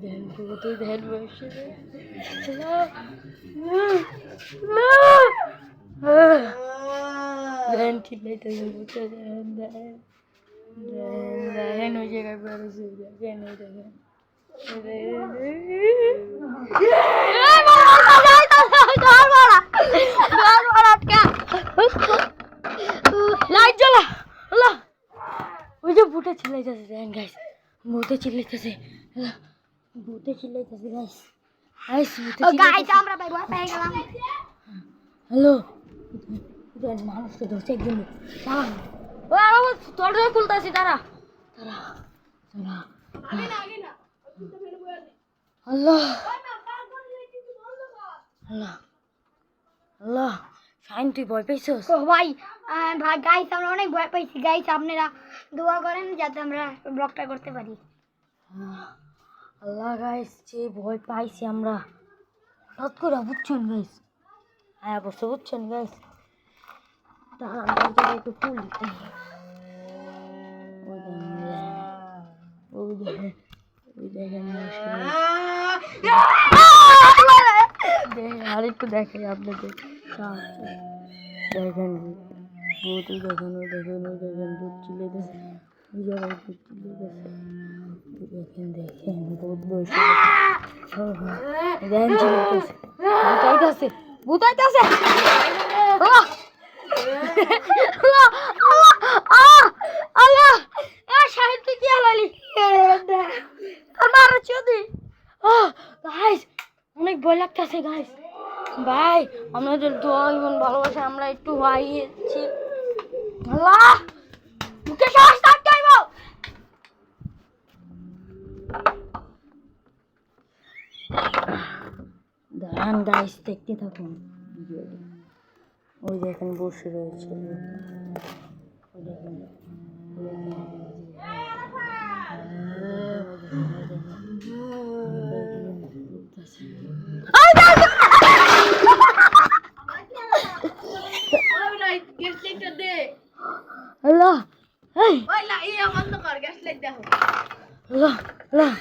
ধ্যান কত ধ্যান বসে ধ্যান চিল্লাইতেছে ধ্যান ধ্যান ধ্যান ওই জায়গায় বেরোছে দেখেন ওই দেখেন লাইট জ্বালা আল্লাহ ওই যে ভূতে চিল্লাইতেছে দেখেন গাইস ভূতে চিল্লাইতেছে ভূতে চিল্লাইতেছে গাইস গাইস গাইস আমরা ভাই ভয় পেয়ে গেলাম হ্যালো দেন মানুষকে ধরছে একজন দাঁড়ান ও আর তোর খুলতাছি দাঁড়া দাঁড়া দাঁড়া আগে না আল্লাহ আল্লাহ আল্লাহ শাইন তুই ভয় পেয়েছিস ও ভাই ভাই গাইস আমরা অনেক ভয় পেয়েছি গাইস আপনারা দোয়া করেন যাতে আমরা ব্লগটা করতে পারি আল্লাহ গাইস যে ভয় পাইছি আমরা হঠাৎ করে বুঝছেন গাইস হ্যাঁ অবশ্য বুঝছেন গাইস দাঁড়ান একটু ফুল দিতে ওই দেখেন আর একটু দেখেন আপনাদের দেখেন বহুত দেখেন দেখেন দুধ চিলে দেখেন ওই জায়গায় দুধ চিলে দেখেন দেখেন বহুত বসে দেখেন চিলেছে ভূতাইতেছে ভূতাইতেছে আল্লাহ সাহিত্য কি আলালি আমার চোদি গাইস অনেক ভয় লাগতেছে গাইস ভাই আমাদের দোয়া এবং ভালোবাসা আমরা একটু হাইয়েছি আল্লাহ মুখে সাহস থাকতে হইব দাঁড়ান গাইস দেখতে থাকুন ওই দেখেন বসে রয়েছে ওই দেখেন আল্লাহ এই ওই লা ইয়া বন্ধ কর গ্যাস লাইট দেখো আল্লাহ আল্লাহ